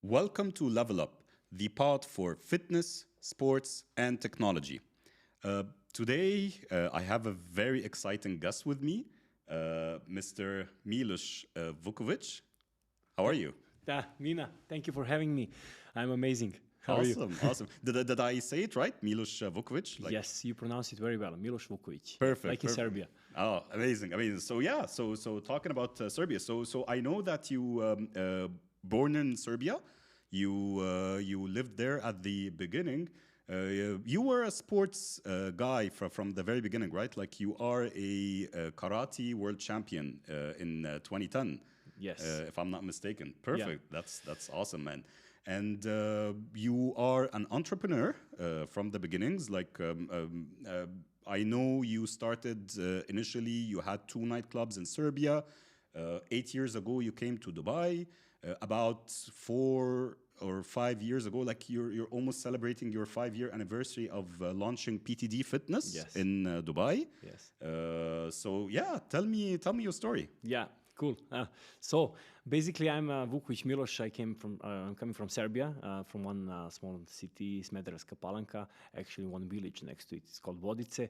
Welcome to Level Up, the pod for fitness, sports, and technology. Today, I have a very exciting guest with me, Mr. Milos Vukovic. How are you? Mina, thank you for having me. I'm amazing. How are you? Awesome. Did I say it right? Milos Vukovic? Yes, you pronounce it very well. Milos Vukovic. Perfect. Like in Serbia. Oh, amazing. So talking about Serbia. So I know that you born in Serbia. You lived there at the beginning. You were a sports guy from the very beginning, right? Like you are a karate world champion in 2010. Yes. If I'm not mistaken. Perfect. Yeah. That's awesome, man. And you are an entrepreneur from the beginnings. I know you started initially, you had 2 nightclubs in Serbia. 8 years ago, you came to Dubai. About 4 or 5 years ago, like you're almost celebrating your 5-year anniversary of launching PTD Fitness in Dubai. Yes. So yeah, tell me your story. Yeah. Cool. So basically, I'm Vukovic Milos. I'm coming from Serbia, from one small city, Smederevska Palanka. Actually, one village next to it. It's called Vodice.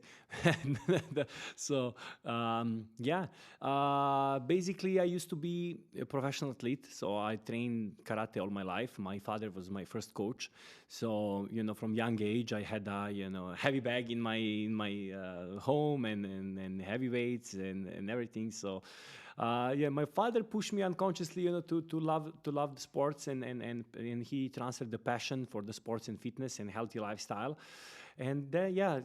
Basically, I used to be a professional athlete. So I trained karate all my life. My father was my first coach. So from young age, I had a heavy bag in my home and heavy weights and everything. So. My father pushed me unconsciously, to love the sports, and he transferred the passion for the sports and fitness and healthy lifestyle. And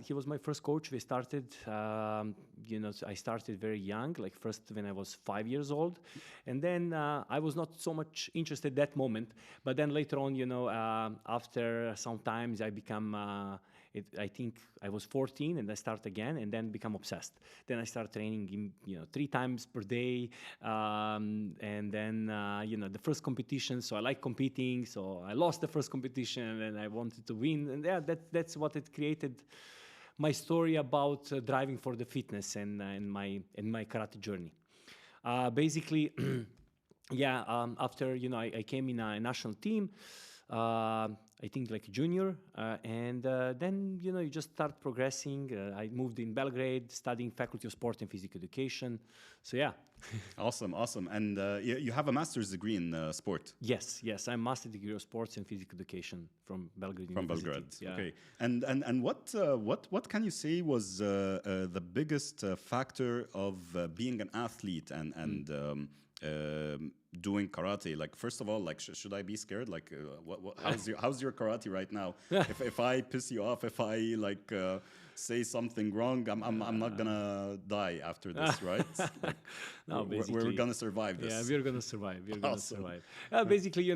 he was my first coach. We started, I started very young, like first when I was 5 years old, and then I was not so much interested at that moment. But then later on, after some times, I become. I think I was 14 and I start again and then become obsessed. Then I start training 3 times per day. And then, the first competition. So I like competing. So I lost the first competition and I wanted to win. And that's what it created my story about driving for the fitness and my karate journey. Basically, after, I came in a national team. I think like junior, and then you just start progressing. I moved in Belgrade, studying Faculty of Sport and Physical Education. So yeah. Awesome. And you have a master's degree in sport. Yes, I'm master degree of sports and physical education from Belgrade University. From Belgrade. Yeah. Okay. And what can you say was the biggest factor of being an athlete and doing karate? Like, first of all, like, should I be scared? Like, how's your karate right now? if I piss you off, if I say something wrong, I'm not gonna die after this, right? Like, no, we're gonna survive this. Yeah, we're gonna survive. We're gonna survive. Yeah. Basically,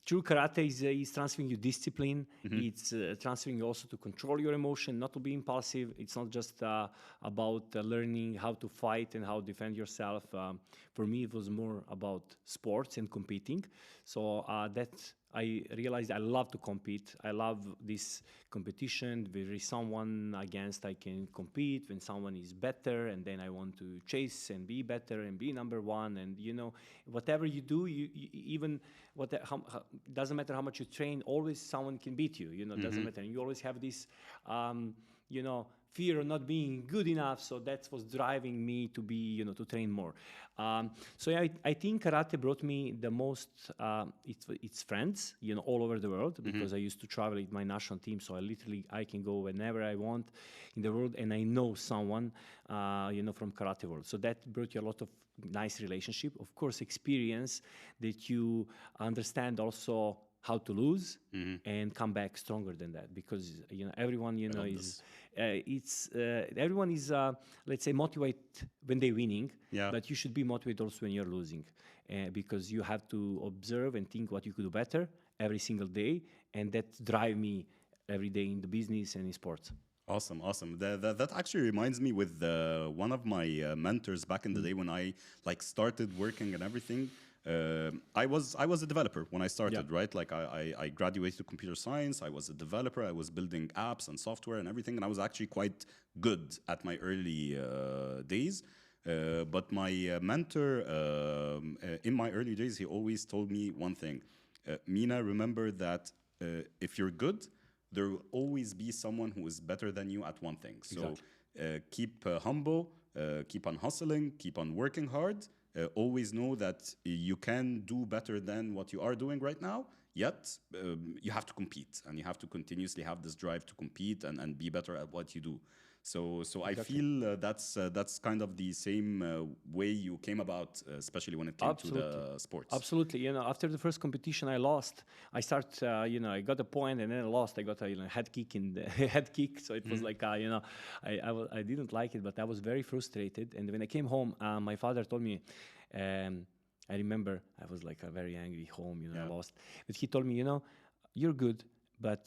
true karate is transferring you discipline. Mm-hmm. It's transferring you also to control your emotion, not to be impulsive. It's not just about learning how to fight and how to defend yourself. For me, it was more about sports and competing. So that I realized I love to compete. I love this competition. There is someone against I can compete when someone is better, and then I want to chase and be better and be number one. And whatever you do, doesn't matter how much you train. Always someone can beat you. Doesn't matter. And you always have this, fear of not being good enough. So that was driving me to be, to train more. I think karate brought me the most, its friends, all over the world, because I used to travel with my national team. So I can go whenever I want in the world, and I know someone, from karate world. So that brought you a lot of nice relationship. Of course, experience that you understand also how to lose and come back stronger than that, because everyone everyone is let's say motivated when they're winning, but you should be motivated also when you're losing, because you have to observe and think what you could do better every single day, and that drive me every day in the business and in sports. Awesome. That actually reminds me with one of my mentors back in the day when I started working and everything. I was a developer when I started, right? Like I graduated computer science. I was a developer. I was building apps and software and everything, and I was actually quite good at my early days. But my mentor in my early days, he always told me one thing. Mina, remember that if you're good, there will always be someone who is better than you at one thing. So keep humble, keep on hustling, keep on working hard. Always know that you can do better than what you are doing right now. Yet you have to compete, and you have to continuously have this drive to compete and be better at what you do. So I feel that's kind of the same way you came about, especially when it came to the sports. Absolutely. You know, after the first competition I lost, I I got a point and then I lost. I got a head kick in the head kick. So it was like, I didn't like it, but I was very frustrated. And when I came home, my father told me, I remember I was like very angry home, I lost. But he told me, you're good, but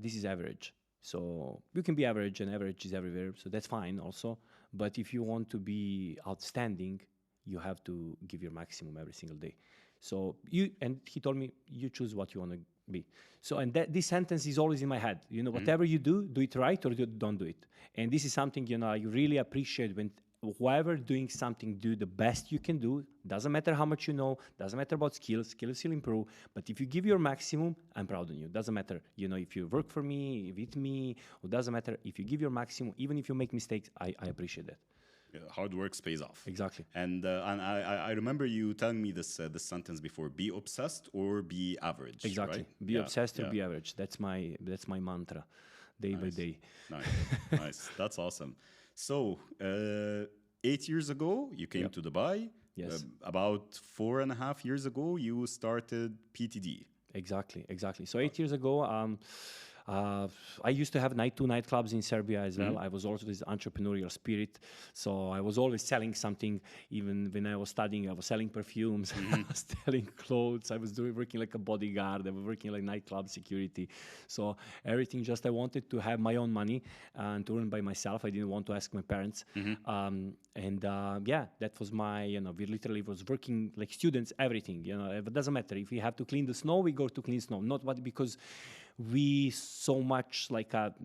this is average. So you can be average, and average is everywhere. So that's fine also. But if you want to be outstanding, you have to give your maximum every single day. So and he told me, you choose what you want to be. So, and this sentence is always in my head. Whatever you do it right or don't do it. And this is something, I really appreciate when whoever doing something, do the best you can do. Doesn't matter how much you know, doesn't matter about skills will improve. But if you give your maximum, I'm proud of you. Doesn't matter, if you work for me, with me, it doesn't matter. If you give your maximum, even if you make mistakes, I appreciate that. Yeah, hard work pays off. Exactly. And I remember you telling me this sentence before: be obsessed or be average. Exactly. Right? Be obsessed or be average. That's my mantra, day by day. Nice. That's awesome. So 8 years ago, you came to Dubai. Yes. About 4.5 years ago, you started PTD. Exactly. So 8 years ago, I used to have two nightclubs in Serbia as well. I was also this entrepreneurial spirit. So I was always selling something. Even when I was studying, I was selling perfumes, I was selling clothes. I was working like a bodyguard. I was working like nightclub security. So everything I wanted to have my own money and to earn by myself. I didn't want to ask my parents. That was my, we literally was working like students, everything. It doesn't matter. If we have to clean the snow, we go to clean snow. Not because we so much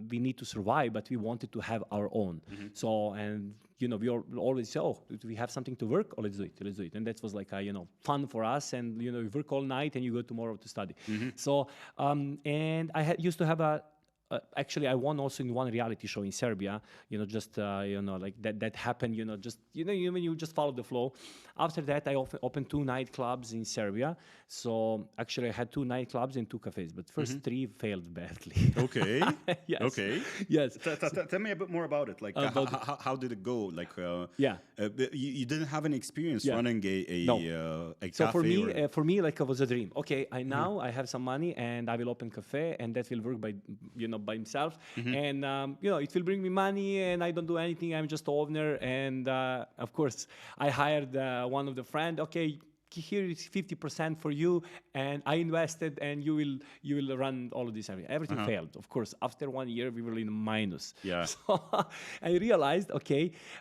we need to survive, but we wanted to have our own. So, and we always say, do we have something to work? Let's do it. And that was fun for us. And we work all night and you go tomorrow to study. So and I used to have actually, I won also in one reality show in Serbia, like that happened, when you just follow the flow. After that, I opened 2 nightclubs in Serbia. So actually, I had 2 nightclubs and 2 cafes, but first 3 failed badly. Okay. Yes. Okay. Yes. Tell me a bit more about it. Like, how did it go? Like, you didn't have any experience running a cafe. So for me, like it was a dream. Okay, I have some money and I will open cafe, and that will work by himself, and it will bring me money, and I don't do anything. I'm just owner, and of course I hired one of the friend. Okay, here is 50% for you, and I invested, and you will run all of this. Everything failed. Of course, after 1 year we were in minus. Yeah. So I realized,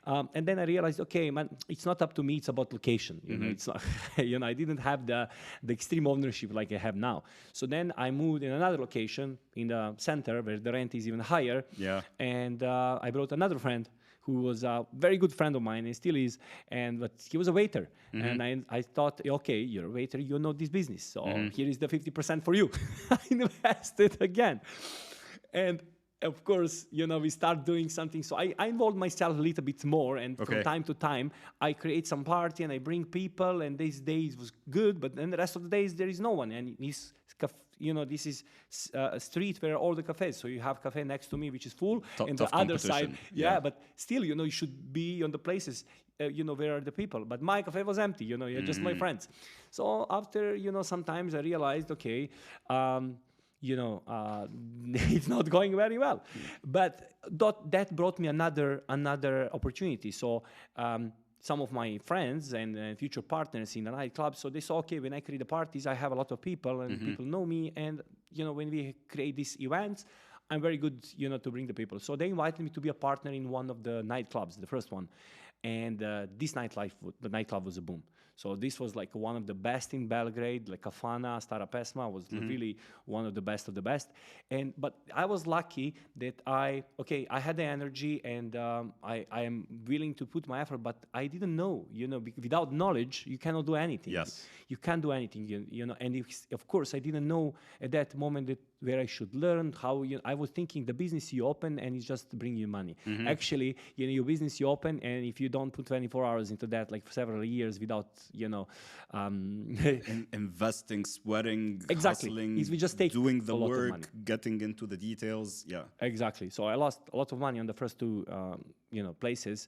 and then I realized, man, it's not up to me. It's about location. It's not, I didn't have the extreme ownership like I have now. So then I moved in another location in the center where the rent is even higher. Yeah. And I brought another friend who was a very good friend of mine and still is, but he was a waiter. And I thought, okay, you're a waiter, you know this business. So here is the 50% for you. I invested again. And of course, we start doing something. So I involved myself a little bit more. And from time to time, I create some party and I bring people. And these days was good. But then the rest of the days, there is no one. And this is a street where all the cafes. So you have cafe next to me, which is full. And the other side, but still, you should be on the places, where are the people. But my cafe was empty, you're just my friends. So after, sometimes I realized, okay, it's not going very well. But that brought me another opportunity. So some of my friends and future partners in the nightclub, so they saw, okay, when I create the parties, I have a lot of people and people know me. And, when we create these events, I'm very good, to bring the people. So they invited me to be a partner in one of the nightclubs, the first one. And the nightclub was a boom. So this was like one of the best in Belgrade, like Kafana, Stara Pesma was really one of the best of the best. But I was lucky that I had the energy and I am willing to put my effort, but I didn't know, without knowledge, you cannot do anything. Yes. You can't do anything, and of course, I didn't know at that moment where I should learn how, I was thinking the business you open and it's just bring you money. Actually, your business you open, and if you don't put 24 hours into that, like for several years without, investing, sweating, exactly. hustling, We just take doing the a lot of money. work, getting into the details. Yeah. Exactly. So I lost a lot of money on the first two, places.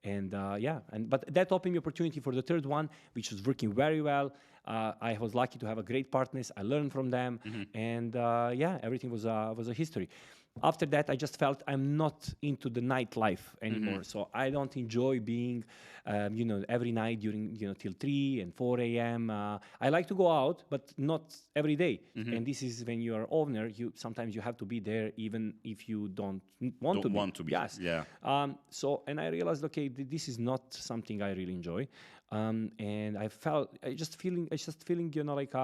But that opened me opportunity for the third one, which was working very well. I was lucky to have a great partners. I learned from them, and everything was a history. After that, I just felt I'm not into the nightlife anymore. So I don't enjoy being, every night during, till 3 and 4 a.m. I like to go out, but not every day. And this is when you are owner, sometimes you have to be there even if you don't want to be. Yes. Yeah. And I realized, okay, this is not something I really enjoy. And I just feeling, like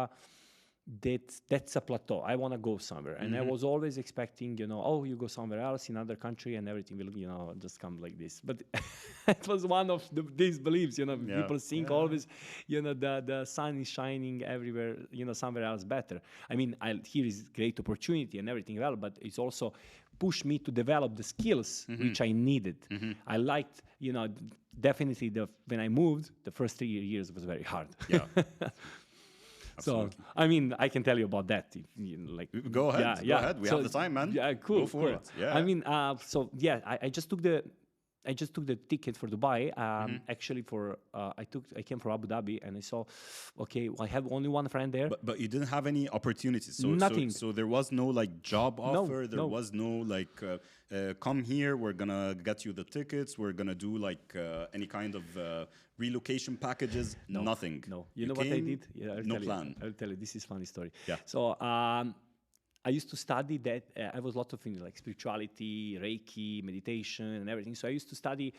that's a plateau. I want to go somewhere. And I was always expecting, you go somewhere else in another country and everything will, just come like this. But it was one of these beliefs, people think always, the sun is shining everywhere, somewhere else better. I mean, here is great opportunity and everything well, but it's also pushed me to develop the skills which I needed. I liked, definitely when I moved, the first 3 years was very hard. Yeah. So, I mean, I can tell you about that. Go ahead. Go ahead. We have the time, man. Yeah, cool. Go for it. Yeah. I mean, I just took the ticket for Dubai. Actually, I came from Abu Dhabi, and I saw, okay, I have only one friend there. But you didn't have any opportunities. So nothing. So there was no job offer. There was no come here. We're gonna get you the tickets. We're gonna do any kind of relocation packages. No, nothing. No. You know what I did? Yeah, no plan. I'll tell you. This is a funny story. Yeah. So I used to study that. I was a lot of things like spirituality, Reiki, meditation, and everything. So I used to study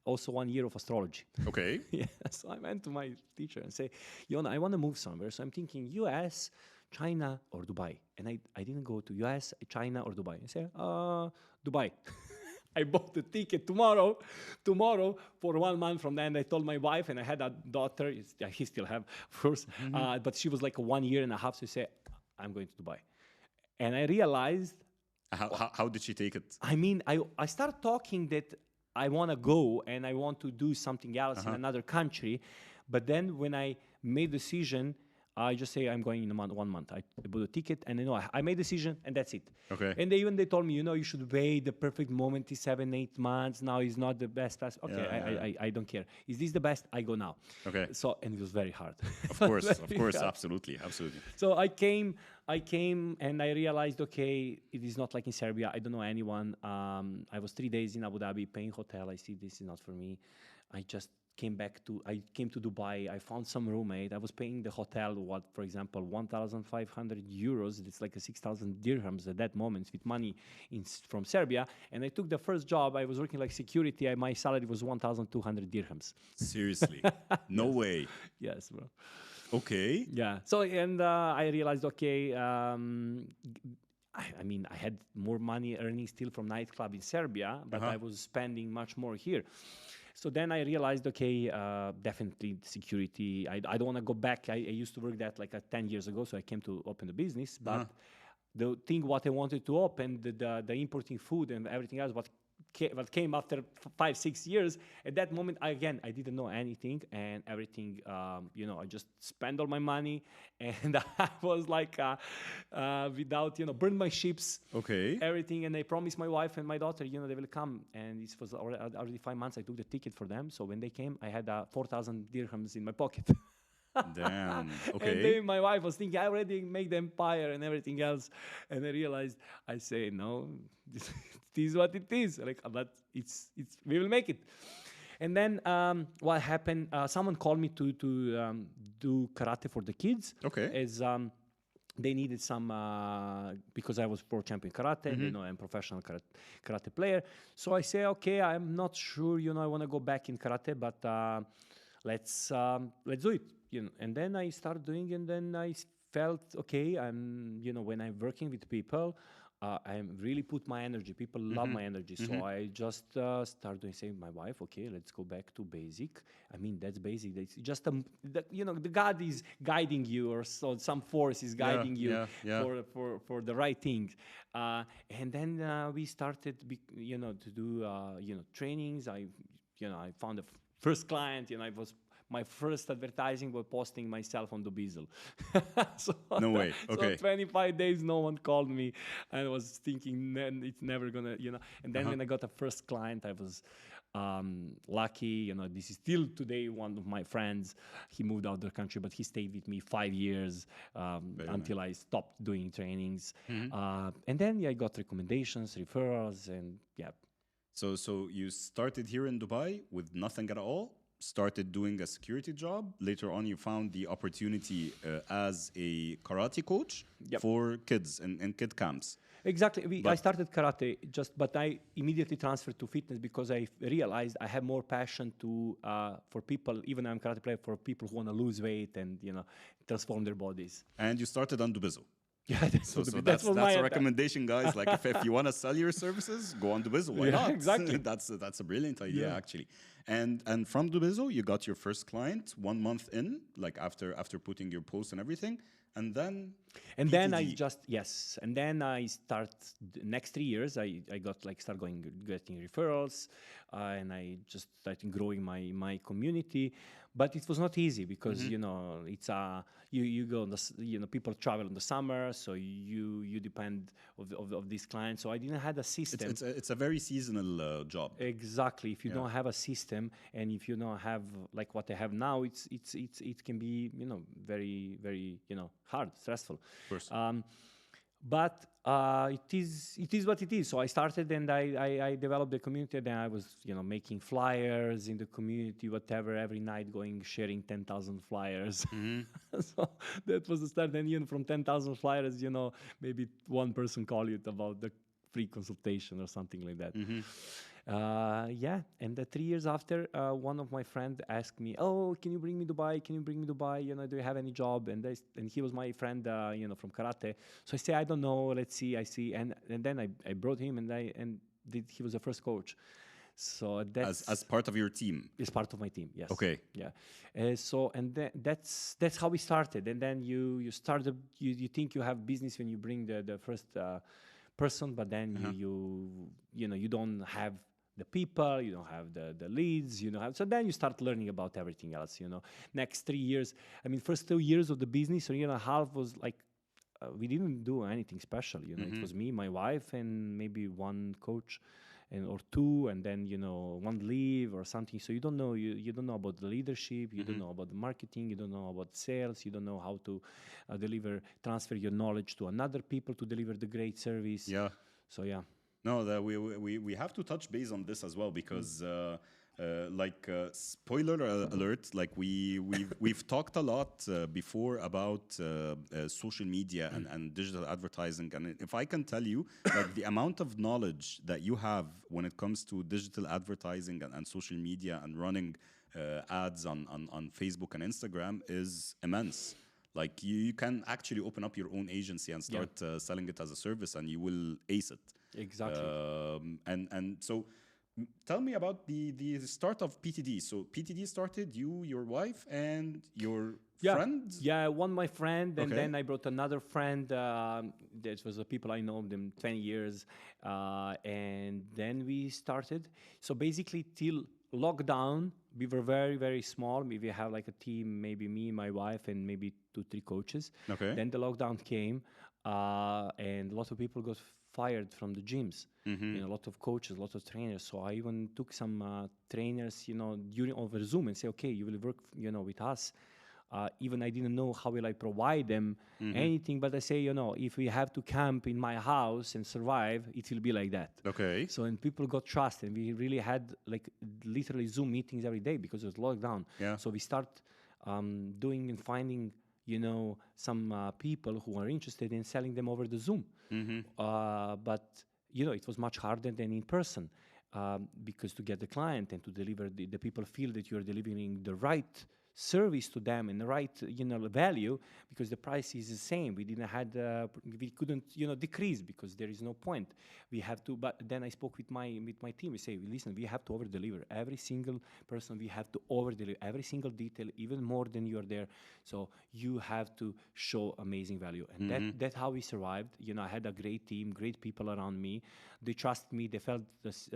also 1 year of astrology. Okay. Yeah. So I went to my teacher and say, I want to move somewhere. So I'm thinking US, China, or Dubai. And I didn't go to US, China, or Dubai. I said, Dubai. I bought the ticket tomorrow for 1 month from then. I told my wife, and I had a daughter. He still have, of course. But she was like 1 year and a half. So I said, I'm going to Dubai. And I realized... How did she take it? I mean, I started talking that I want to go and I want to do something else in another country. But then when I made the decision, I just say I'm going in 1 month. I bought a ticket and I made a decision and that's it. Okay. And they told me, you should wait. The perfect moment is 7-8 months. Now is not the best. Okay, I don't care. Is this the best? I go now. Okay. So, and it was very hard. Of course, absolutely. So I came and I realized, okay, it is not like in Serbia. I don't know anyone. I was 3 days in Abu Dhabi, paying hotel. I see this is not for me. I just I came to Dubai. I found some roommate. I was paying the hotel, for example, 1,500 euros. It's like 6,000 dirhams at that moment with money from Serbia. And I took the first job. I was working like security. My salary was 1,200 dirhams. Seriously? No way. Yes, bro. Okay. Yeah. So, and I realized, okay, I mean, I had more money earning still from nightclub in Serbia, but I was spending much more here. So then I realized, okay, definitely security. I don't want to go back. I used to work that 10 years ago, so I came to open the business. But the thing what I wanted to open, the importing food and everything else, what came after 5-6 years, at that moment, I didn't know anything and everything, I just spent all my money and I was without, burn my ships, everything. And I promised my wife and my daughter, they will come. And it was already 5 months. I took the ticket for them. So when they came, I had 4,000 dirhams in my pocket. Damn. Okay. And then my wife was thinking, I already made the empire and everything else. And I realized, I say, no, this is what it is. But we will make it. And then what happened? Someone called me to do karate for the kids. Okay. As they needed some because I was pro champion karate, I'm professional karate player. So I say, okay, I'm not sure, I want to go back in karate, but let's do it. And then I started doing, and then I felt okay. When I'm working with people, I really put my energy. People love my energy, so I just start doing. Saying my wife, okay, let's go back to basic. I mean, that's basic. That's just the God is guiding you, or so some force is guiding you for the right things. And then we started, to do trainings. I found the first client. I was. My first advertising was posting myself on the Beazle. No way. Okay. So 25 days, no one called me. I was thinking, it's never gonna, And then when I got the first client, I was lucky. This is still today one of my friends. He moved out of the country, but he stayed with me 5 years until I stopped doing trainings. And then I got recommendations, referrals, and yeah. So you started here in Dubai with nothing at all. Started doing a security job. Later on, you found the opportunity as a karate coach for kids and kid camps. Exactly. I started karate, but I immediately transferred to fitness because I realized I have more passion for people, even I'm a karate player, for people who want to lose weight and transform their bodies. And you started on Dubizo. Yeah, that's a recommendation, guys. Like if you want to sell your services, go on Dubizo. Why not? Exactly. That's a brilliant idea, actually. And from Dubizo, you got your first client 1 month in, like after putting your post and everything, and then. And PTD. Then and then I start next 3 years. I got getting referrals, and I just started growing my community. But it was not easy because it's you go people travel in the summer, so you depend of these clients. So I didn't have a system. It's a very seasonal job. Exactly. If you don't have a system, and if you don't have like what I have now, it can be very very hard, stressful. Of course. But it is what it is. So I started and I developed the community. Then I was making flyers in the community, whatever, every night sharing 10,000 flyers. So that was the start. Then from 10,000 flyers, maybe one person called you about the free consultation or something like that. And 3 years after, one of my friends asked me, "Oh, can you bring me Dubai? Can you bring me Dubai? Do you have any job?" And he was my friend, from karate. So I say, "I don't know. Let's see." I see, and then I brought him, he was the first coach. So that's as part of your team. It's part of my team. Yes. Okay. Yeah. That's how we started, and then you started. You think you have business when you bring the first person, but then you don't have the people, you don't have the leads, so then you start learning about everything else, Next 3 years, first 2 years of the business, or year and a half was like, we didn't do anything special, It was me, my wife, and maybe one coach or two, and then, one leave or something. So you don't know, you don't know about the leadership, you don't know about the marketing, you don't know about sales, you don't know how to transfer your knowledge to another people to deliver the great service. Yeah. So, yeah. No, that we have to touch base on this as well because, spoiler alert, like we've talked a lot before about social media and digital advertising, and if I can tell you, like the amount of knowledge that you have when it comes to digital advertising and social media and running ads on Facebook and Instagram is immense. Like you can actually open up your own agency and start selling it as a service, and you will ace it. Exactly. And so tell me about the start of PTD. So PTD started, you, your wife, and your friend? Yeah, my friend, and then I brought another friend. That was the people I know them 20 years. And then we started. So basically till lockdown, we were very, very small. We have like a team, maybe me, my wife, and maybe 2-3 coaches. Okay. Then the lockdown came, and a lot of people got fired from the gyms. A lot of coaches, a lot of trainers. So I even took some trainers, during over Zoom and say, okay, you will work, with us. Even I didn't know how will I provide them anything, but I say, if we have to camp in my house and survive, it will be like that. Okay. So, and people got trust, and we really had like literally Zoom meetings every day because it was lockdown. Yeah. So we start doing and finding, some people who are interested in selling them over the Zoom. But, it was much harder than in person. because to get the client and to deliver, the people feel that you're delivering the right service to them and the right value, because the price is the same. We couldn't decrease, because there is no point. We have to. But then I spoke with my team. We say, listen, we have to over deliver. Every single person, we have to over deliver every single detail, even more than you are there. So you have to show amazing value, and that's how we survived. I had a great team, great people around me. They trusted me. They felt this,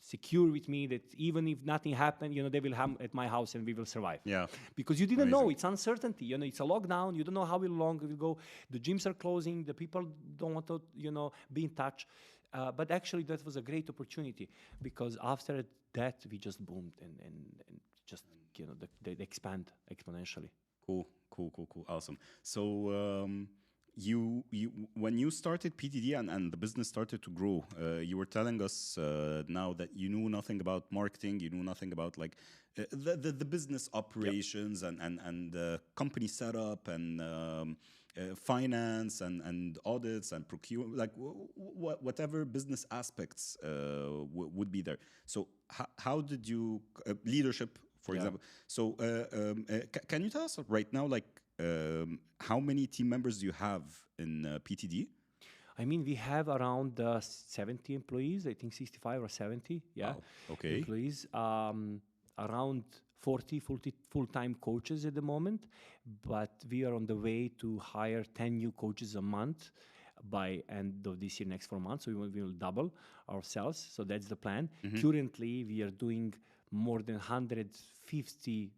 secure with me, that even if nothing happened, they will come at my house and we will survive. Yeah. Because you didn't know, it's uncertainty. It's a lockdown. You don't know how long it will go. The gyms are closing. The people don't want to, be in touch. But actually, that was a great opportunity, because after that, we just boomed and just, they expand exponentially. Cool. Awesome. So, you when you started PTD and the business started to grow, you were telling us now that you knew nothing about marketing, you knew nothing about the business operations. Yep. and company setup and finance and audits and procurement, whatever business aspects would be there. So how did you leadership, for example? So can you tell us right now, how many team members do you have in PTD? I mean, we have around 70 employees, I think 65 or 70, Wow. Okay. employees. Around 40 full-time coaches at the moment, but we are on the way to hire 10 new coaches a month by end of this year, next 4 months. So we will double ourselves. So that's the plan. Currently, we are doing more than 150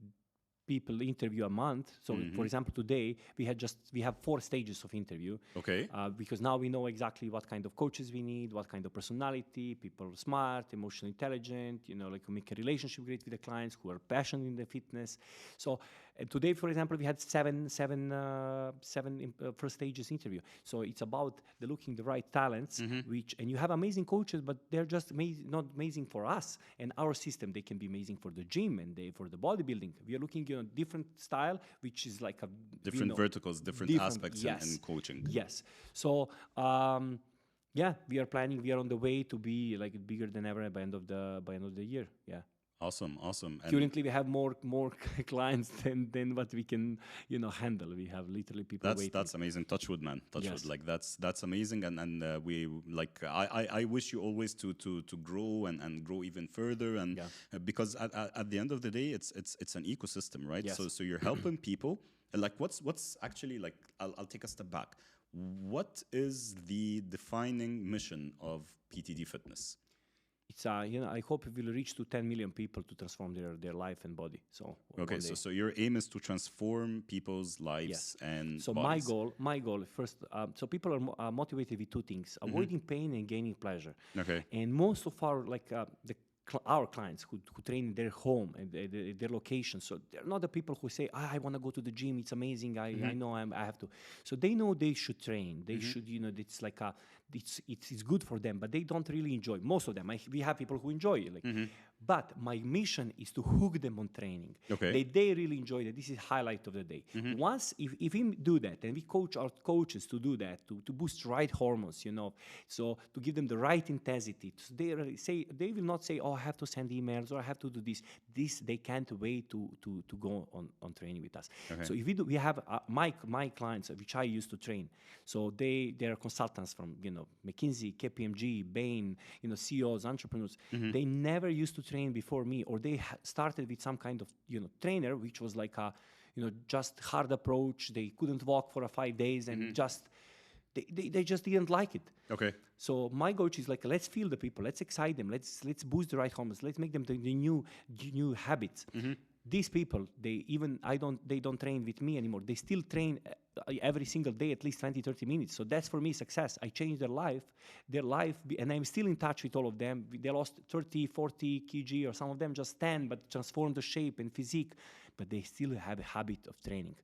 people interview a month. So for example, today we have 4 stages of interview. Okay. Because now we know exactly what kind of coaches we need, what kind of personality, people smart, emotionally intelligent, who make a relationship great with the clients, who are passionate in the fitness. So today, for example, we had seven first stages interview. So it's about looking the right talents, and you have amazing coaches, but they're just not amazing for us and our system. They can be amazing for the gym and for the bodybuilding. We are looking different style, which is like a different verticals, different aspects in coaching. Yes. So we are planning. We are on the way to be bigger than ever by end of the year. Yeah. Awesome. And currently, we have more clients than what we can handle. We have literally people waiting. That's amazing. Touch wood, man. Touch wood. That's amazing. And we I wish you always to grow and grow even further. And because at the end of the day, it's an ecosystem, right? Yes. So you're helping people. What's actually I'll take a step back. What is the defining mission of PTD Fitness? It's I hope we will reach to 10 million people to transform their life and body. So okay, so your aim is to transform people's lives and so bodies. my goal first. So people are motivated with 2 things: avoiding pain and gaining pleasure. Okay, and most of our our clients who train in their home and their location. So they're not the people who say, I want to go to the gym. It's amazing. I know I have to. So they know they should train. They should, it's like it's good for them, but they don't really enjoy. Most of them. We have people who enjoy it. But my mission is to hook them on training. Okay. They really enjoy that. This is highlight of the day. Once, if we do that, and we coach our coaches to do that, to boost right hormones, so to give them the right intensity, so they will not say, I have to send emails or I have to do this. They can't wait to go on training with us. Okay. So if we have my clients, which I used to train. So they are consultants from McKinsey, KPMG, Bain, CEOs, entrepreneurs. They never used to train before me, or they started with some kind of trainer, which was like a just hard approach. They couldn't walk for 5 days and just they just didn't like it. Okay. So my coach is let's feel the people, let's excite them, let's boost the right hormones, let's make them the new habits. These people, they don't train with me anymore. They still train every single day, at least 20-30 minutes. So that's for me success. I changed their life, and I'm still in touch with all of them. They lost 30, 40 kg, or some of them just 10, but transformed the shape and physique. But they still have a habit of training.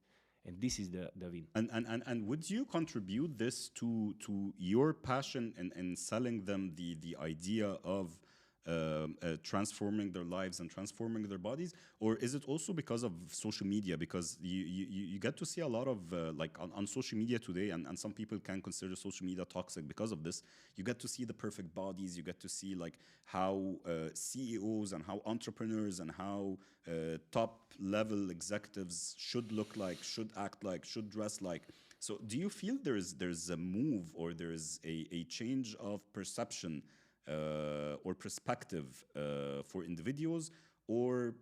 And this is the win. And would you contribute this to your passion in selling them the idea of transforming their lives and transforming their bodies? Or is it also because of social media? Because you get to see a lot of like on social media today, and some people can consider social media toxic because of this. You get to see the perfect bodies, you get to see like how CEOs and how entrepreneurs and how top level executives should look like, should act like, should dress like. So do you feel there's a move, or there's a change of perception or perspective for individuals? Or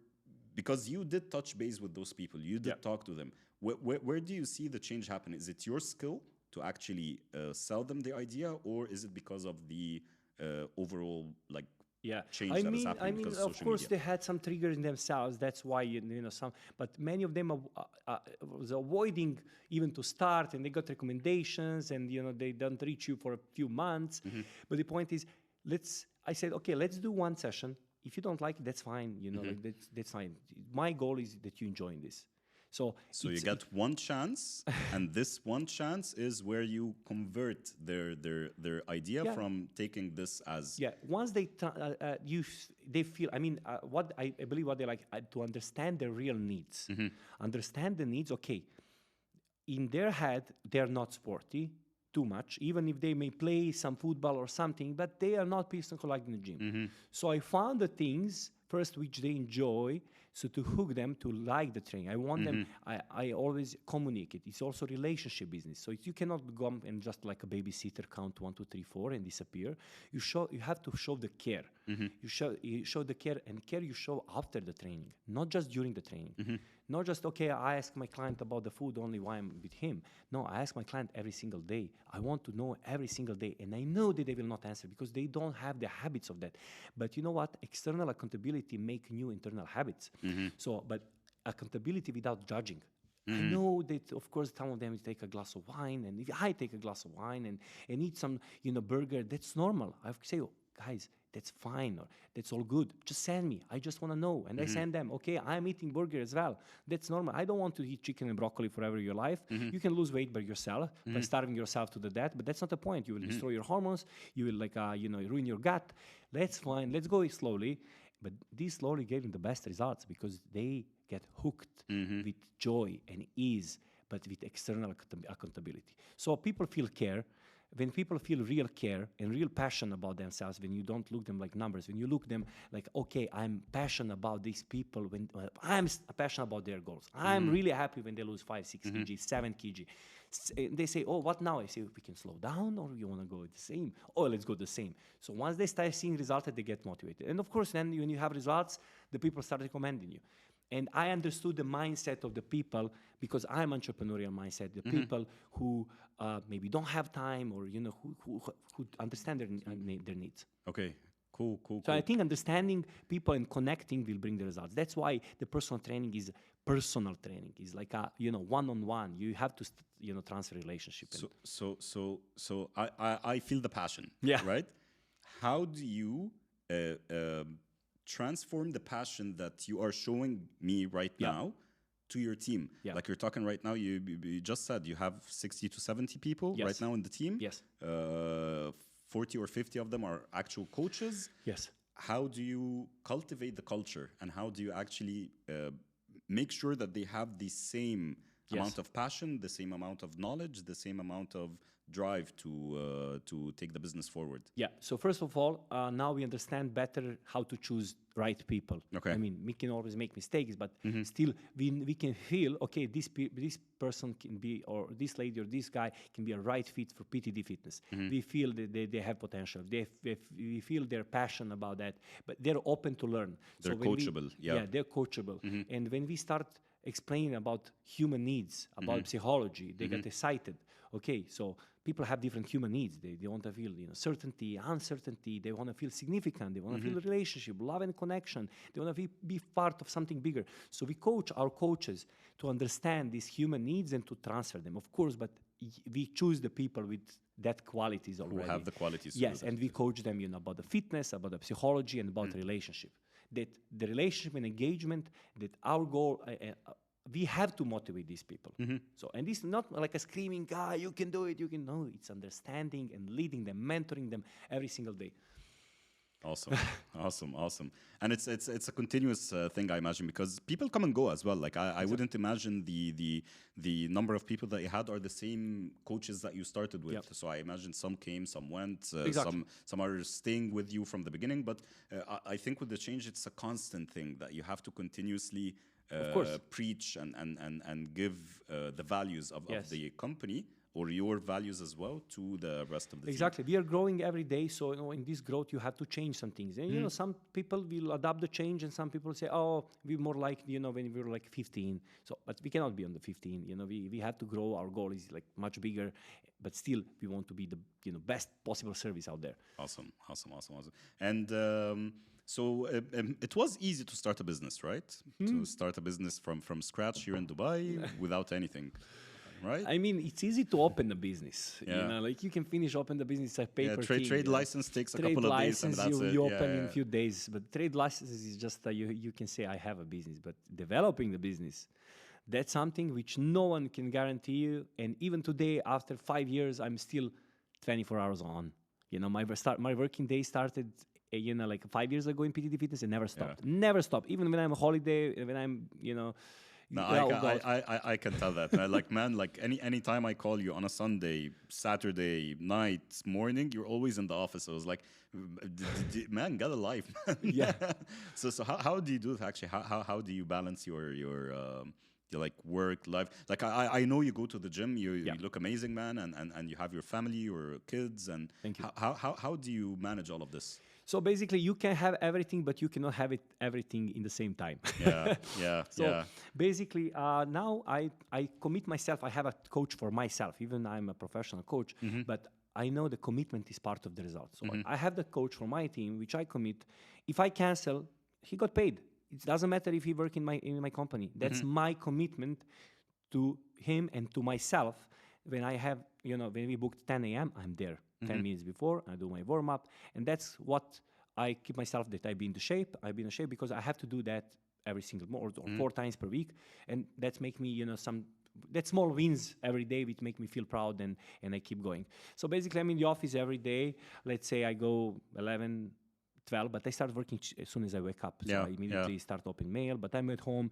because you did touch base with those people, you did talk to them, where do you see the change happen? Is it your skill to actually sell them the idea, or is it because of the overall like change that is happening because of social of course, media? they had some triggers in themselves. That's why some. But many of them was avoiding even to start, and they got recommendations, and they don't reach you for a few months. But the point is, I said, okay, let's do one session. If you don't like it, that's fine. Like that's fine. My goal is that you enjoy this. So you get one chance, and this one chance is where you convert their idea from taking this as Once they feel. I mean, what I believe what they like to understand their real needs, understand the needs. Okay, in their head they're not sporty too much, even if they may play some football or something, but they are not peaceful like in the gym. So I found the things first which they enjoy, so to hook them to like the training. I want them, I always communicate. It's also relationship business. So you cannot go and just like a babysitter count 1, 2, 3, 4 and disappear. You have to show the care. You show the care, and care you show after the training, not just during the training. Not just, okay, I ask my client about the food only while I'm with him. No, I ask my client every single day. I want to know every single day. And I know that they will not answer because they don't have the habits of that. But you know what? External accountability make new internal habits. So, but accountability without judging. I know that, of course, some of them take a glass of wine. And if I take a glass of wine and eat some, burger, that's normal. I say, oh, guys, that's fine, or that's all good. Just send me. I just want to know. And I send them, okay, I'm eating burger as well. That's normal. I don't want to eat chicken and broccoli forever in your life. You can lose weight by yourself, by starving yourself to the death, but that's not the point. You will destroy your hormones. You will ruin your gut. That's fine. Let's go slowly. But these slowly gave them the best results because they get hooked with joy and ease, but with external accountability. So people feel care. When people feel real care and real passion about themselves, when you don't look them like numbers, when you look them like, okay, I'm passionate about these people, when I'm passionate about their goals. I'm really happy when they lose 5, 6 kg, 7 kg. They say, oh, what now? I say, we can slow down, or you want to go the same? Oh, let's go the same. So once they start seeing results, they get motivated. And of course, then when you have results, the people start recommending you. And I understood the mindset of the people because I'm entrepreneurial mindset. The people who maybe don't have time, or who understand their needs. Okay, cool. So I think understanding people and connecting will bring the results. That's why the personal training is personal training. It's like a one-on-one. You have to transfer relationship. So I feel the passion. Yeah. Right. How do you transform the passion that you are showing me right now to your team? Like you're talking right now, you just said you have 60 to 70 people right now in the team. Yes. 40 or 50 of them are actual coaches. Yes. How do you cultivate the culture, and how do you actually make sure that they have the same amount of passion, the same amount of knowledge, the same amount of drive to take the business forward? Yeah. So first of all, now we understand better how to choose right people. Okay. I mean, we can always make mistakes, but still we can feel, okay, this person can be, or this lady or this guy can be a right fit for PTD Fitness. We feel that they have potential. We feel they're passionate about that, but they're open to learn. They're coachable. They're coachable. And when we start explaining about human needs, about psychology, they get excited. Okay, so people have different human needs. They want to feel certainty, uncertainty. They want to feel significant. They want to feel relationship, love and connection. They want to be part of something bigger. So we coach our coaches to understand these human needs and to transfer them, of course, but we choose the people with that qualities already. Who have the qualities. Yes, and we coach them about the fitness, about the psychology, and about relationship. That the relationship and engagement, that our goal, we have to motivate these people. So, and this is not like a screaming guy, you can do it, you can. No, it's understanding and leading them, mentoring them every single day. Awesome, awesome. And it's a continuous thing, I imagine, because people come and go as well. Like I wouldn't imagine the number of people that you had are the same coaches that you started with. Yep. So I imagine some came, some went, Exactly. some are staying with you from the beginning. But I think with the change, it's a constant thing that you have to continuously Of course. preach and give the values of Yes. the company, or your values as well, to the rest of the Exactly. We are growing every day, so in this growth, you have to change some things. And some people will adapt the change, and some people say, "Oh, we're more like when we were like 15." So, but we cannot be on the 15. We have to grow. Our goal is like much bigger, but still, we want to be the best possible service out there. Awesome. And so it was easy to start a business, right? To start a business from scratch here in Dubai without anything. Right? I mean, it's easy to open a business. Yeah. Like you can finish open the business at paper. Trade license takes a trade couple of days, and license that's it. you open in a few days. But trade license is just you can say I have a business, but developing the business, that's something which no one can guarantee you. And even today, after 5 years, I'm still 24 hours on. My working day started like 5 years ago in PTD Fitness and never stopped. Never stopped. Even when I'm on holiday, when I'm No, I can tell that. Like any time I call you on a Sunday, Saturday night, morning, you're always in the office. I was like, man, get a life, man. Yeah. So how do you do it actually? How do you balance your like work life? Like I know you go to the gym, you look amazing, man, and you have your family, your kids, and Thank you. How do you manage all of this? So basically, you can have everything, but you cannot have everything in the same time. So basically, now I commit myself. I have a coach for myself. Even I'm a professional coach, but I know the commitment is part of the result. So I have the coach for my team, which I commit. If I cancel, he got paid. It doesn't matter if he work in my company. That's my commitment to him and to myself. When I have, when we booked 10 a.m., I'm there 10 minutes before. I do my warm up, and that's what I keep myself that I be in the shape. I be in the shape because I have to do that every single morning or 4 times per week, and that's make me, that small wins every day which make me feel proud and I keep going. So basically, I'm in the office every day. Let's say I go 11, 12, but I start working as soon as I wake up. So I immediately start open mail, but I'm at home,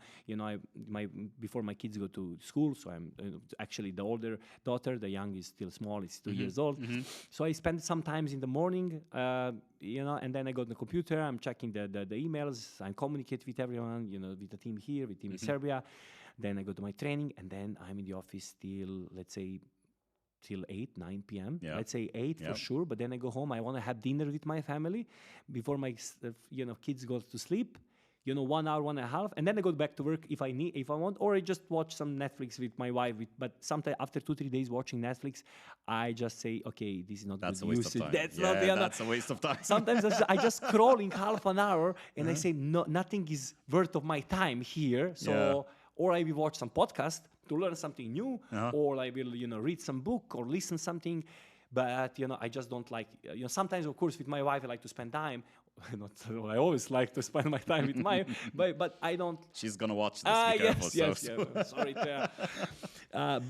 before my kids go to school. So I'm actually the older daughter, the young is still small, it's 2 years old. So I spend some times in the morning, and then I go to the computer, I'm checking the emails, I communicate with everyone, with the team here, with the team in Serbia. Then I go to my training, and then I'm in the office till, let's say, till 8, 9 p.m. Let's say 8 for sure. But then I go home. I want to have dinner with my family before my kids go to sleep. 1 hour, 1.5, and then I go back to work if I want, or I just watch some Netflix with my wife. But sometimes after 2-3 days watching Netflix, I just say, okay, this is not that's good a waste usage. of time. That's a waste of time. Sometimes I just scroll in half an hour, and I say, no, nothing is worth of my time here. So. Or I will watch some podcast to learn something new, or I will, read some book or listen something. But, I just don't like, sometimes, of course, with my wife, I like to spend time. I always like to spend my time with my, but I don't. She's going to watch this, be careful. Yes. Sorry.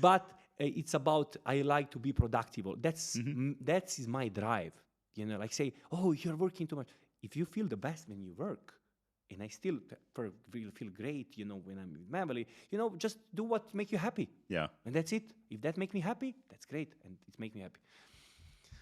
But it's about, I like to be productive. That is my drive. Like say, oh, you're working too much. If you feel the best when you work, and I still feel great, when I'm with my family, just do what make you happy. Yeah. And that's it. If that make me happy, that's great. And it make me happy.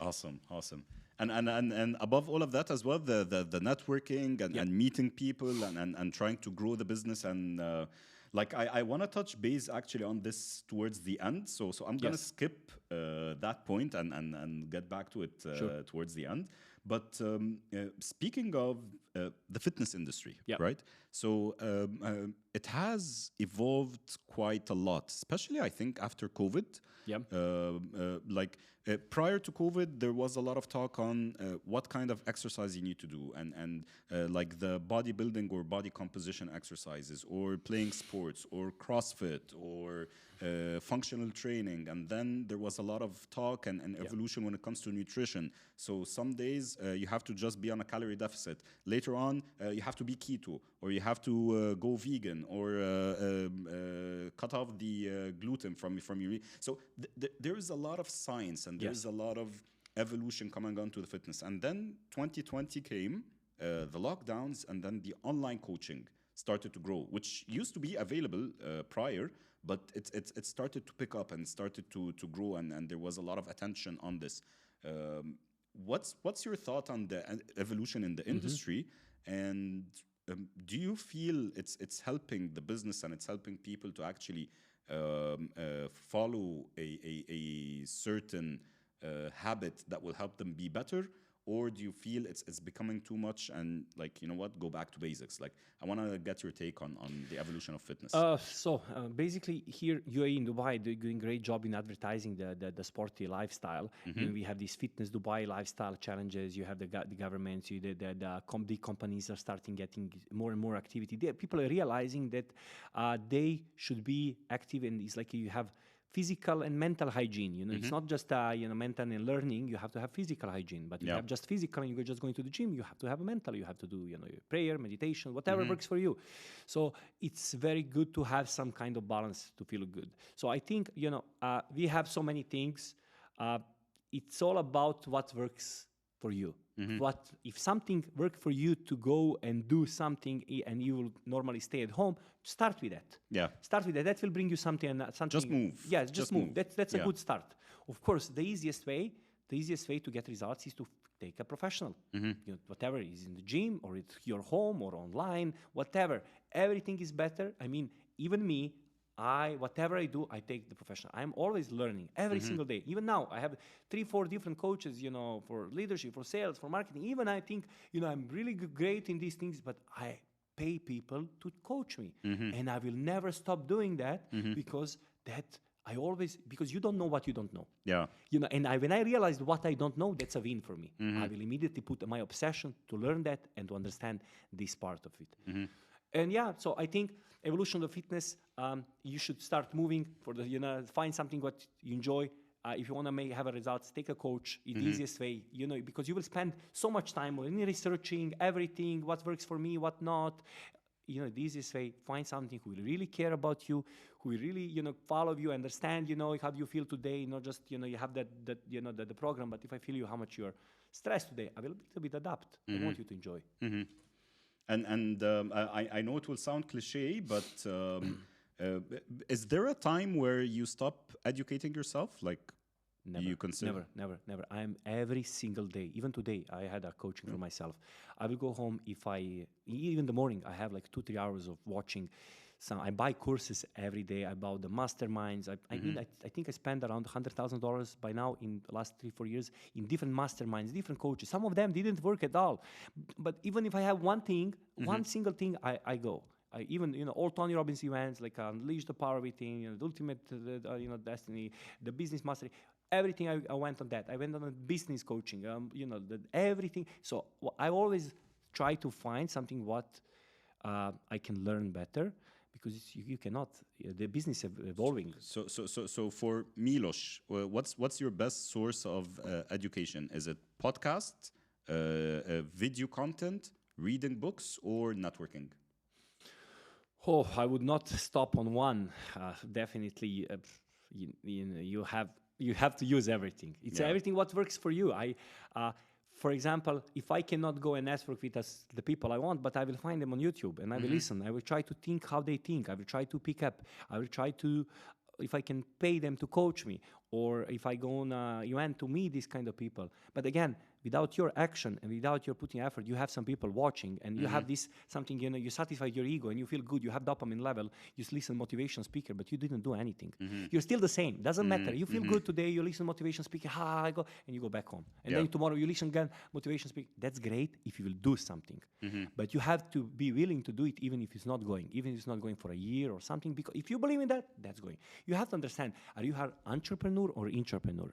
Awesome. And above all of that as well, the networking and meeting people and trying to grow the business. And I want to touch base actually on this towards the end. So I'm going to skip that point and get back to it towards the end. But speaking of the fitness industry, right? So it has evolved quite a lot, especially I think after COVID. Prior to COVID, there was a lot of talk on what kind of exercise you need to do, and like the bodybuilding or body composition exercises, or playing sports, or CrossFit, or functional training. And then there was a lot of talk and evolution when it comes to nutrition. So some days you have to just be on a calorie deficit. Later on, you have to be keto, or you have to go vegan, or cut off the gluten from your meat. So there is a lot of science, and there's a lot of evolution coming onto the fitness. And then 2020 came, the lockdowns, and then the online coaching started to grow, which used to be available prior, but it started to pick up and started to grow, and there was a lot of attention on this. What's your thought on the evolution in the industry, and do you feel it's helping the business and it's helping people to actually follow a certain habit that will help them be better? Or do you feel it's becoming too much and, like, you know what, go back to basics? Like, I want to get your take on the evolution of fitness. Basically here, UAE in Dubai, they're doing a great job in advertising the sporty lifestyle. You know, we have these fitness Dubai lifestyle challenges. You have the governments, the big companies are starting getting more and more activity. People are realizing that they should be active, and it's like you have physical and mental hygiene. You know, it's not just mental and learning. You have to have physical hygiene. But you have just physical, and you're just going to the gym. You have to have a mental. You have to do your prayer, meditation, whatever works for you. So it's very good to have some kind of balance to feel good. So I think we have so many things. It's all about what works for you. What if something worked for you to go and do something, and you will normally stay at home? Start with that. Start with that. That will bring you something. Just move. Yeah, just move. That's a good start. Of course, the easiest way to get results is to take a professional. Whatever is in the gym or at your home or online, whatever. Everything is better. I mean, even me. Whatever I do, I take the professional. I'm always learning every single day. Even now, I have 3-4 different coaches, for leadership, for sales, for marketing. Even I think, I'm really great in these things, but I pay people to coach me. And I will never stop doing that because you don't know what you don't know. And when I realized what I don't know, that's a win for me. I will immediately put my obsession to learn that and to understand this part of it. And so I think evolution of fitness, you should start moving for find something what you enjoy. If you want to have a results, take a coach. It's the easiest way, because you will spend so much time on researching everything, what works for me, what not. The easiest way, find something who will really care about you, who will really, follow you, understand, how do you feel today, not just, you have the program, but if I feel how much you're stressed today, I will a little bit adapt. I want you to enjoy. And I know it will sound cliche, but is there a time where you stop educating yourself? Like, never, you consider? Never. I am every single day. Even today, I had a coaching for myself. I will go home even in the morning, I have like 2-3 hours of watching. I buy courses every day about the masterminds. I think I spent around $100,000 by now in the last 3-4 years in different masterminds, different coaches. Some of them didn't work at all. But even if I have one single thing, I go. Even all Tony Robbins events, like Unleash the Power of Within, the Ultimate Destiny, the Business Mastery, everything I went on that. I went on a business coaching, everything. So I always try to find something what I can learn better. Because you cannot, the business is evolving. So for Milos, what's your best source of education? Is it podcast, video content, reading books, or networking? Oh, I would not stop on one. Definitely, you have to use everything. It's everything what works for you. For example, if I cannot go and network with the people I want, but I will find them on YouTube and I will listen. I will try to think how they think. I will try to pick up. I will try to, if I can pay them to coach me, or if I go on an event to meet these kind of people. But again, without your action and without your putting effort, you have some people watching, and you have this something, you satisfy your ego and you feel good, you have dopamine level, you listen motivation speaker, but you didn't do anything. You're still the same, doesn't matter. You feel good today, you listen motivation speaker, I go, and you go back home. And then tomorrow you listen again, motivation speaker. That's great if you will do something. But you have to be willing to do it even if it's not going, even if it's not going for a year or something, because if you believe in that, that's going. You have to understand, are you an entrepreneur or intrapreneur?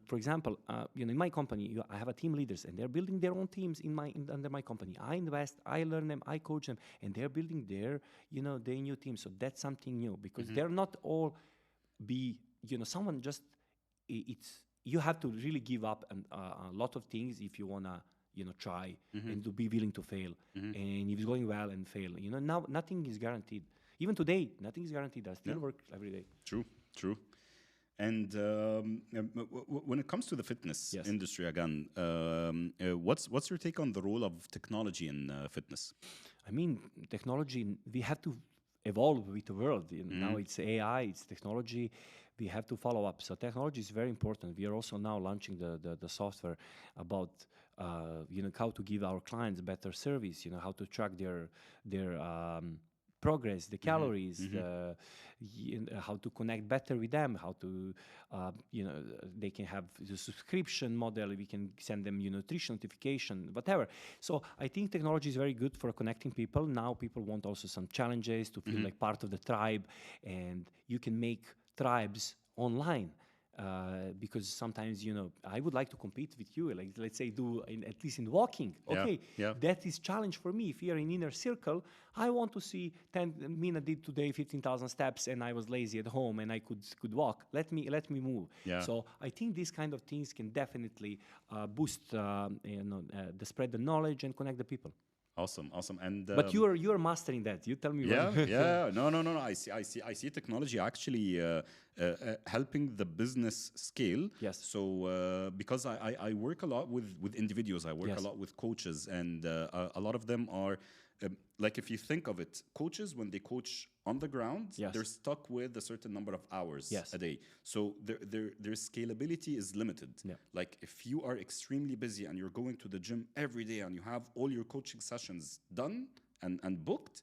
For example, in my company, I have a team leaders, and they're building their own teams under my company. I invest, I learn them, I coach them, and they're building their new team. So that's something new, because they're not all someone just. You have to really give up a lot of things if you wanna try and to be willing to fail. And if it's going well and fail, now nothing is guaranteed. Even today, nothing is guaranteed. I still work every day. True. And when it comes to the fitness Yes. industry again, what's your take on the role of technology in fitness? I mean, technology, we have to evolve with the world. You know, now it's AI, it's technology. We have to follow up. So technology is very important. We are also now launching the software about how to give our clients better service. How to track their progress, the calories, how to connect better with them, how to, they can have the subscription model, we can send them nutrition notification, whatever. So I think technology is very good for connecting people. Now people want also some challenges to feel like part of the tribe, and you can make tribes online. Because sometimes, I would like to compete with you, like let's say at least in walking. Okay, that is challenge for me. If you're in inner circle, I want to see 10 Mina did today 15,000 steps and I was lazy at home and I could walk. Let me move. So I think these kind of things can definitely boost the spread the knowledge and connect the people. Awesome. And but you are mastering that. You tell me. No. I see technology actually helping the business scale. Yes. So because I work a lot with individuals, I work a lot with coaches, and a lot of them are like, if you think of it, coaches, when they coach on the ground, they're stuck with a certain number of hours a day. So their scalability is limited. Like if you are extremely busy and you're going to the gym every day and you have all your coaching sessions done and booked,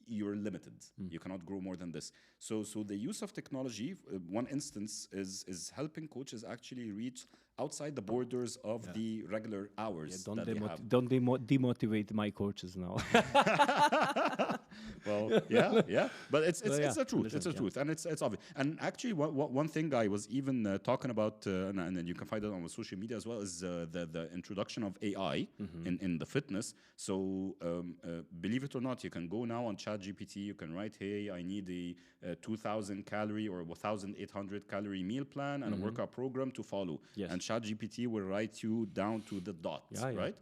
you're limited. You cannot grow more than this. So the use of technology, one instance is helping coaches actually reach outside the borders of the regular hours. Don't demotivate my coaches now. Well, but it's the truth. It's the truth, and it's obvious. And actually, one thing I was even talking about, and you can find it on social media as well, is the introduction of AI in the fitness. So believe it or not, you can go now on ChatGPT. You can write, "Hey, I need a 2,000 calorie or 1,800 calorie meal plan and a workout program to follow." And ChatGPT will write you down to the dot, right?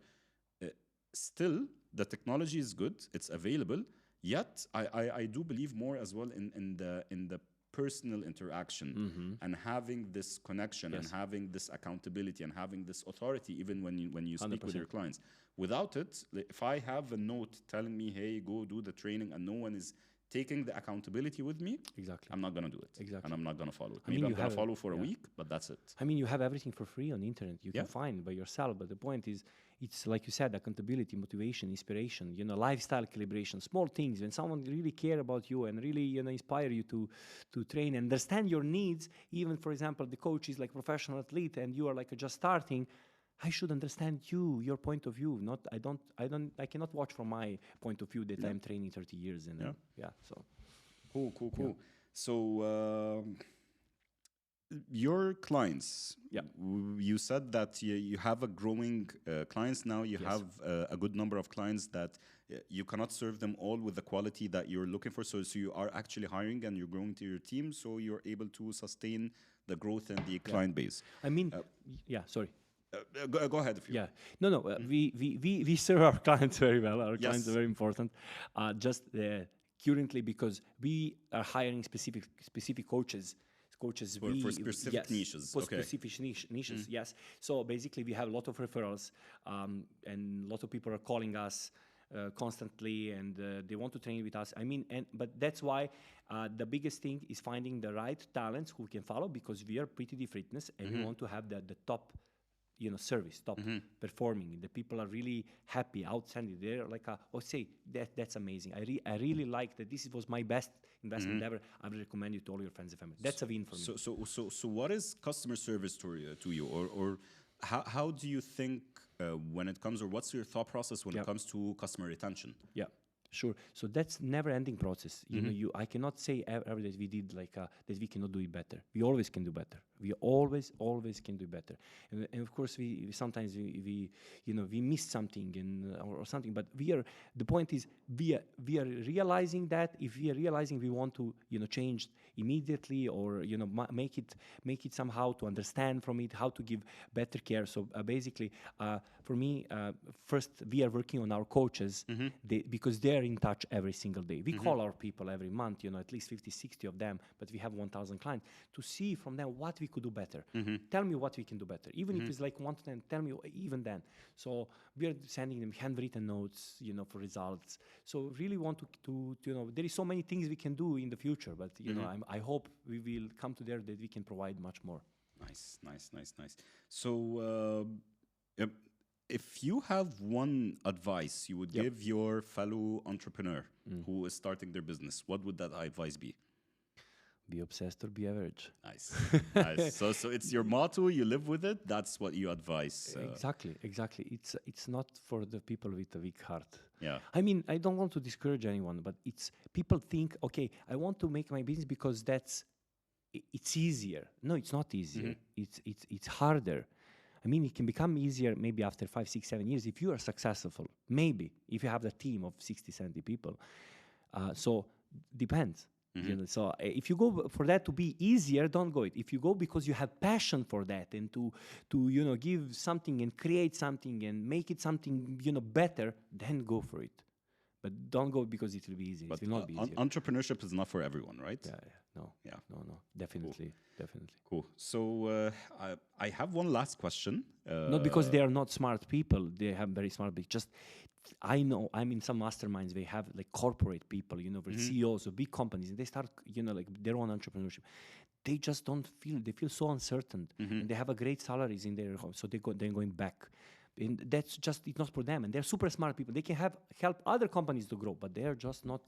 Still, the technology is good. It's available. Yet, I do believe more as well in the personal interaction and having this connection and having this accountability and having this authority, even when you speak 100%. With your clients. Without it, if I have a note telling me, "Hey, go do the training," and no one is taking the accountability with me, I'm not going to do it. And I'm not going to follow it. Maybe I'm going to follow for a week, but that's it. I mean, you have everything for free on the internet. You can find by yourself. But the point is, it's like you said, accountability, motivation, inspiration, lifestyle calibration, small things. When someone really care about you and really, inspire you to train, understand your needs. Even, for example, the coach is like professional athlete and you are like just starting. I should understand your point of view. I cannot watch from my point of view that I'm training 30 years and so. Cool. Yeah. So your clients, you said that you have a growing clients now. You have a good number of clients that you cannot serve them all with the quality that you're looking for. So you are actually hiring and you're growing to your team, so you're able to sustain the growth in the client base. I mean, sorry. Go ahead. If you We serve our clients very well. Our clients are very important. Currently, because we are hiring specific coaches for specific niches. For specific niches, yes. So basically, we have a lot of referrals, and a lot of people are calling us constantly, and they want to train with us. I mean, but that's why the biggest thing is finding the right talents who can follow, because we are PTD Fitness, and we want to have the top service, top performing. The people are really happy, outstanding. They're like, that's amazing. I really like that. This was my best investment ever. I will recommend you to all your friends and family. That's a win for me. So what is customer service to you, or how do you think when it comes, or what's your thought process when it comes to customer retention? Yeah. Sure. So that's never-ending process. I cannot say ever that we did that we cannot do it better. We always can do better. We always can do better. And of course, we sometimes we miss something or something. But the point is we are realizing that if we are realizing we want to change immediately, or make it somehow to understand from it how to give better care. So basically, for me, first we are working on our coaches because they are in touch every single day. We call our people every month, at least 50-60 of them, but we have 1,000 clients, to see from them what we could do better. Tell me what we can do better, even if it's like 1 to 10. Tell me even then. So we are sending them handwritten notes, for results. So really want to there is so many things we can do in the future, but I hope we will come to there that we can provide much more. Nice. So if you have one advice you would give your fellow entrepreneur who is starting their business, what would that advice be? Be obsessed or be average. Nice. So it's your motto, you live with it, that's what you advise. Exactly. It's not for the people with a weak heart. Yeah. I mean, I don't want to discourage anyone, but it's people think, okay, I want to make my business because it's easier. No, it's not easier. It's harder. I mean, it can become easier maybe after 5, 6, 7 years if you are successful. Maybe if you have the team of 60, 70 people. So depends. So if you go for that to be easier, don't go it. If you go because you have passion for that and to give something and create something and make it something better, then go for it. But don't go because it will be easy. It will not be easier. Entrepreneurship is not for everyone, right? No, definitely. Cool. So I have one last question. Not because they are not smart people. They have very smart people. Just I know I'm in some masterminds. They have like corporate people, CEOs of big companies, and they start, like their own entrepreneurship. They just don't feel. They feel so uncertain, and they have a great salaries in their home, so they're going back. And that's just, it's not for them. And they're super smart people. They can help other companies to grow, but they're just not.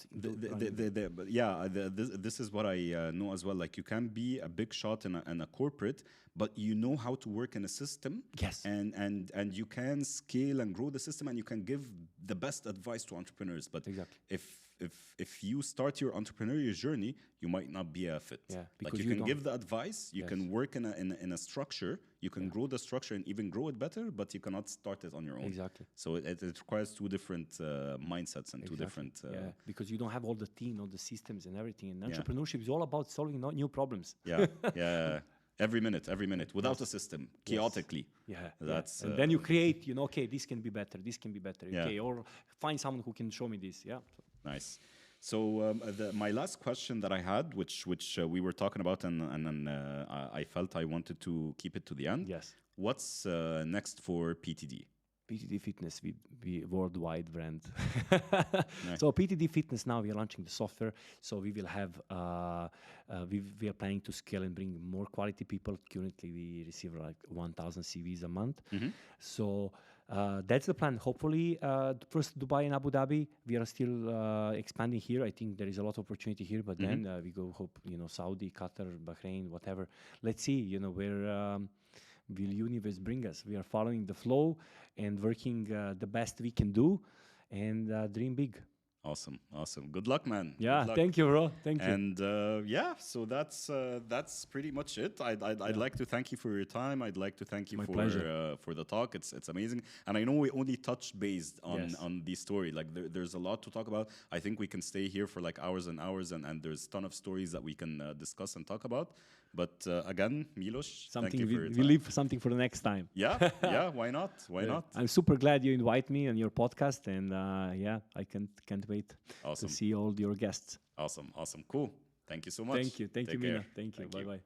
This is what I know as well. Like you can be a big shot in a corporate, but you know how to work in a system. Yes. And you can scale and grow the system, and you can give the best advice to entrepreneurs. But exactly. If you start your entrepreneurial journey, you might not be a fit. Yeah, because you can give the advice, you can work in a structure, you can grow the structure and even grow it better, but you cannot start it on your own. Exactly. So it requires two different mindsets and two different. Because you don't have all the team, all the systems and everything. And entrepreneurship is all about solving new problems. Yeah. Every minute, without a system, chaotically. That's and then you create, okay, this can be better, okay, or find someone who can show me this. Nice. So my last question that I had, which we were talking about, and I felt I wanted to keep it to the end. Yes. What's next for PTD? PTD Fitness, we worldwide brand. So PTD Fitness, now we are launching the software. So we will have, we are planning to scale and bring more quality people. Currently, we receive like 1,000 CVs a month. So that's the plan. Hopefully, first Dubai and Abu Dhabi. We are still expanding here. I think there is a lot of opportunity here, but then we go hope, Saudi, Qatar, Bahrain, whatever. Let's see, where will universe bring us. We are following the flow and working the best we can do and dream big. Awesome. Good luck, man. Yeah, Good luck. Thank you, bro. Thank you. And so that's pretty much it. I'd like to thank you for your time. I'd like to thank you for the talk. It's amazing. And I know we only touched base on the story. Like there's a lot to talk about. I think we can stay here for like hours and hours, and there's a ton of stories that we can discuss and talk about. But again, Milos, thank you for your time. We leave something for the next time. Yeah, why not? Not? I'm super glad you invite me on your podcast, and I can't wait to see all your guests. Awesome, cool. Thank you so much. Thank you, Mina. Thank you. Bye.